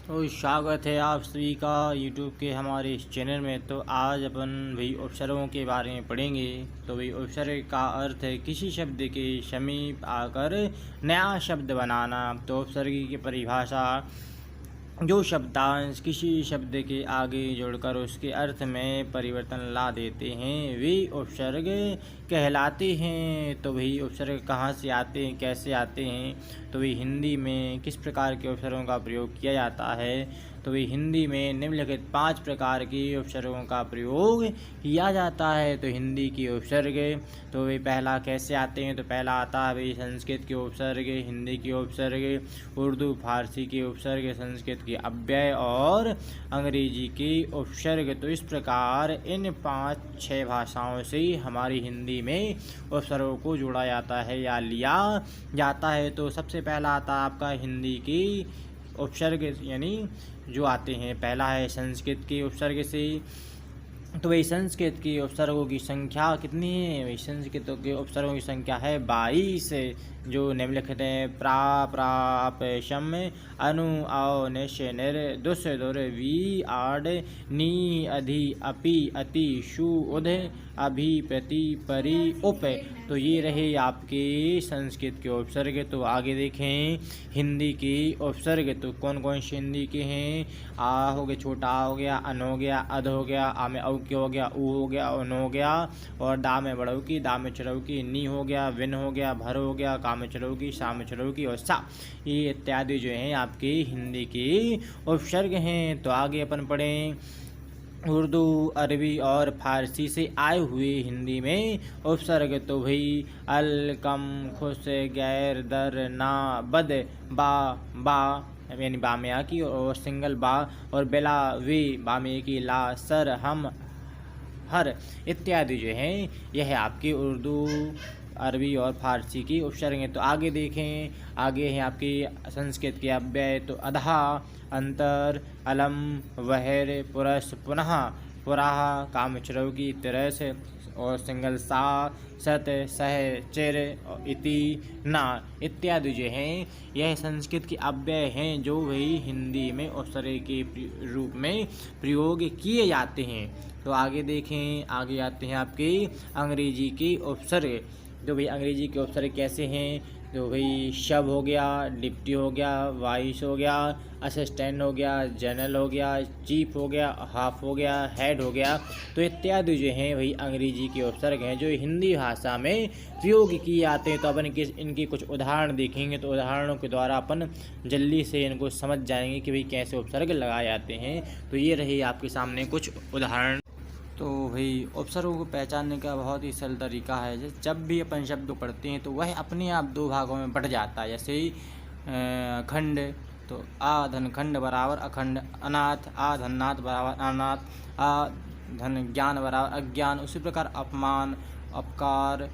तो स्वागत है आप सभी का यूट्यूब के हमारे इस चैनल में। तो आज अपन भाई उपसर्गों के बारे में पढ़ेंगे। तो भाई उपसर्ग का अर्थ है किसी शब्द के समीप आकर नया शब्द बनाना। तो उपसर्ग की परिभाषा, जो शब्दांश किसी शब्द के आगे जोड़कर उसके अर्थ में परिवर्तन ला देते हैं वे उपसर्ग कहलाते हैं। तो भाई उपसर्ग कहाँ से आते हैं, कैसे आते हैं? तो भाई हिंदी में किस प्रकार के उपसर्गों का प्रयोग किया जाता है? तो भाई हिंदी में निम्नलिखित 5 प्रकार के उपसर्गों का प्रयोग किया जाता है। तो हिंदी के उपसर्ग, तो भाई पहला कैसे आते हैं? तो पहला आता है भाई संस्कृत के उपसर्ग, हिंदी के उपसर्ग, उर्दू फारसी के उपसर्ग, संस्कृत के अव्यय और अंग्रेजी के उपसर्ग। तो इस प्रकार इन 5-6 भाषाओं से हमारी हिंदी में उपसर्गों को जोड़ा जाता है या लिया जाता है। तो सबसे पहला आता है आपका हिंदी की उपसर्ग, यानी जो आते हैं। पहला है संस्कृत के उपसर्ग से। तो वही संस्कृत की उपसर्गों की संख्या कितनी है? वही संस्कृत के उपसर्गों की संख्या है 22, जो निम्नलिखित हैं। प्रा, प्राप, शम, अनु, औ, निश, निर, दुस, दुर, वी, आड, नी, अधि, अपि, अति, शु, उध, अभि, प्रति, परि, उप। तो ये रहे आपके संस्कृत के उपसर्ग। तो आगे देखें हिंदी के उपसर्ग। तो कौन कौन से हिंदी के हैं? आ हो गया, छोटा आ हो गया, अन हो गया, अध हो गया, आ में औ के हो गया, ऊ हो गया, उन हो गया, और दा में बड़ऊ की, दा में चढ़ऊ की, नी हो गया, विन हो गया, भर हो गया, का में चढ़ऊ की, सा में चढ़ऊ की और सा। ये इत्यादि जो हैं आपके हिंदी के उपसर्ग हैं। तो आगे अपन पढ़ें उर्दू, अरबी और फारसी से आए हुए हिंदी में उपसर्ग। तो भाई अल, कम, खुश, गैर, दर, ना, बद, बा यानी बा में आ की और सिंगल बा, और बेला, वे बा में की, ला, सर, हम, हर इत्यादि जो हैं यह है आपकी उर्दू, अरबी और फारसी की उपसर्ग हैं। तो आगे देखें, आगे हैं आपकी संस्कृत के अव्यय। तो अधा, अंतर, अलम, वहर, पुरस, पुनः, पुराह, कामचरव की, तिरस और सिंगल सा, सत, सह, चिर, इति, ना इत्यादि जो हैं यह संस्कृत के अव्यय हैं, जो वही हिंदी में उपसर्ग के रूप में प्रयोग किए जाते हैं। तो आगे देखें, आगे आते हैं आपके अंग्रेजी के उपसर्ग। तो भाई अंग्रेजी के उपसर्ग कैसे हैं? तो भाई शब हो गया, डिप्टी हो गया, वाइस हो गया, असिस्टेंट हो गया, जनरल हो गया, चीफ हो गया, हाफ हो गया, हेड हो गया। तो इत्यादि जो हैं वही अंग्रेजी के उपसर्ग हैं जो हिंदी भाषा में प्रयोग किए जाते हैं। तो अपन इनकी कुछ उदाहरण देखेंगे। तो उदाहरणों के द्वारा अपन जल्दी से इनको समझ जाएंगे कि भाई कैसे उपसर्ग लगाए जाते हैं। तो ये रही आपके सामने कुछ उदाहरण। तो भाई उपसर्गों को पहचानने का बहुत ही सरल तरीका है। जब भी अपन शब्द को पढ़ते हैं तो वह अपने आप 2 भागों में बट जाता है। जैसे खंड, तो आ धन खंड बराबर अखंड, अनाथ, आ धन नाथ बराबर अनाथ, आ धन ज्ञान बराबर अज्ञान। उसी प्रकार अपमान, अपकार,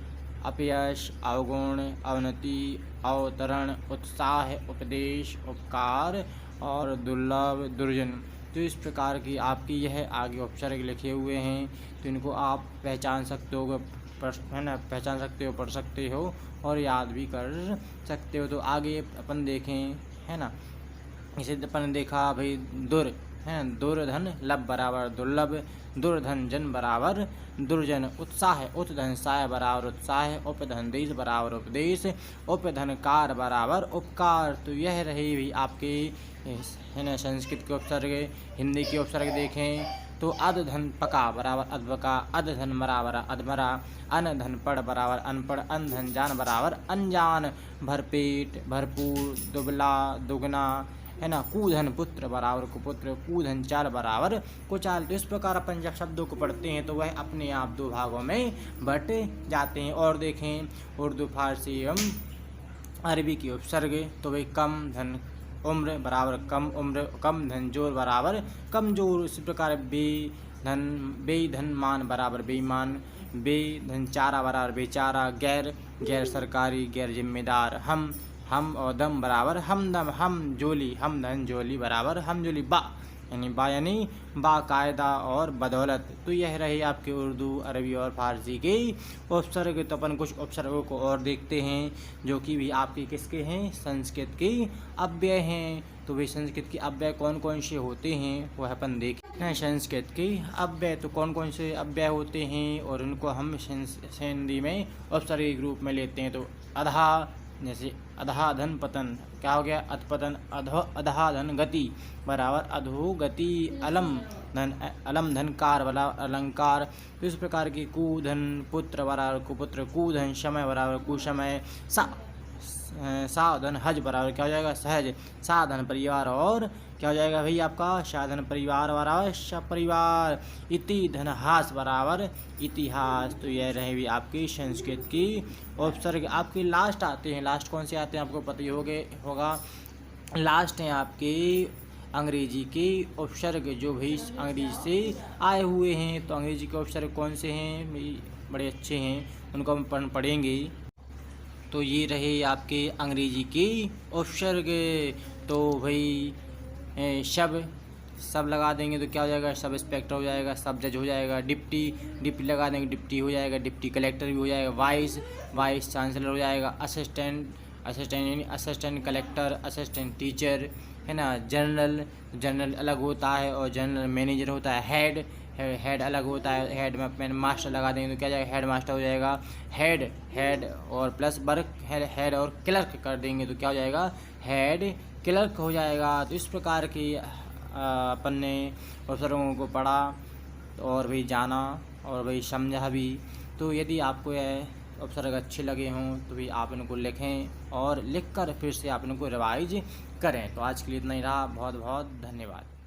अपयश, अवगुण, अवनति, अवतरण, उत्साह, उपदेश, उपकार और दुर्लभ, दुर्जन। तो इस प्रकार की आपकी यह आगे उपसर्ग लिखे हुए हैं। तो इनको आप पहचान सकते हो, है ना, पहचान सकते हो, पढ़ सकते हो और याद भी कर सकते हो। तो आगे अपन देखें, है ना, इसे अपन देखा भाई दुर, है ना, दुर्धन लब बराबर दुर्लभ, दुर्धन जन बराबर दुर्जन, उत्साह उत्धन साय बराबर उत्साह, उपधन देश बराबर उपदेश, उपधन कार बराबर उपकार। तो यह रही भी आपके, है ना, संस्कृत के उपसर्ग। हिंदी के उपसर्ग देखें तो अध धन पका बराबर अधपका, अध धन बराबर अधमरा, अन धन पढ़ बराबर अनपढ़, अन धन जान बराबर अनजान, भरपेट, भरपूर, दुबला, दुगना, है ना, कूधन पुत्र बराबर कुपुत्र, कूधन चाल बराबर कुचाल। तो इस प्रकार अपन जब शब्दों को पढ़ते हैं तो वह अपने आप 2 भागों में बट जाते हैं। और देखें उर्दू, फारसी एवं अरबी की उपसर्ग। तो भाई कम धन उम्र बराबर कम उम्र, कम धन जोर बराबर कमजोर। इसी प्रकार बेधन मान बराबर बेईमान, बेधन चारा बराबर बेचारा, गैर, गैर सरकारी, गैर जिम्मेदार, हम और दम बराबर हमदम, हम जोली, हम धन जोली बराबर हम जोली, यानी बाकायदा और बदौलत। तो यह रही आपके उर्दू, अरबी और फारसी के उपसर्ग। तो अपन कुछ उपसर्गों को और देखते हैं जो कि भी आपके किसके हैं? संस्कृत के अव्यय हैं। तो भाई संस्कृत के अव्यय कौन कौन से होते हैं वह अपन देखते हैं। संस्कृत के अव्यय तो कौन कौन से अव्यय होते हैं और उनको हम हिंदी में उपसर्ग के रूप में लेते हैं। तो अधा, जैसे अधा धन पतन, क्या हो गया, अधपतन, अधा धन गति बराबर अधो गति, अलम धन कार बराबर अलंकार। तो इस प्रकार की कुधन पुत्र बराबर कुपुत्र, कुधन समय बराबर कुसमय, साधन हज बराबर क्या हो जाएगा, सहज, साधन परिवार और क्या हो जाएगा भाई आपका, साधन परिवार बराबर सपरिवार, इति धन हास बराबर इतिहास। तो यह रहे भी आपकी संस्कृत की उपसर्ग। आपके लास्ट आते हैं, लास्ट कौन से आते हैं आपको पता ही होगा। लास्ट हैं आपके अंग्रेजी के उपसर्ग, जो भाई अंग्रेजी से आए हुए हैं। तो अंग्रेजी के उपसर्ग कौन से हैं भाई, बड़े अच्छे हैं, उनको हम पढ़ेंगे। तो ये रहे आपके अंग्रेजी के उपसर्ग। तो भाई सब लगा देंगे तो क्या हो जाएगा, सब इंस्पेक्टर हो जाएगा, सब जज हो जाएगा, डिप्टी लगा देंगे, डिप्टी हो जाएगा, डिप्टी कलेक्टर भी हो जाएगा, वाइस चांसलर हो जाएगा, असिस्टेंट कलेक्टर, असिस्टेंट टीचर, है ना। जनरल अलग होता है और जनरल मैनेजर होता है। हेड अलग होता है, हेड में मास्टर लगा देंगे तो क्या जाएगा, हेड मास्टर हो जाएगा। हेड और प्लस वर्क, हेड और क्लर्क कर देंगे तो क्या हो जाएगा, हेड क्लर्क हो जाएगा। तो इस प्रकार की अपन ने उपसर्गों को पढ़ा और भी जाना और भी समझा भी। तो यदि आपको यह उपसर्ग अच्छे लगे हों तो भी आप इनको लिखें और लिखकर फिर से आप इनको रिवाइज करें। तो आज के लिए इतना ही रहा, बहुत बहुत धन्यवाद।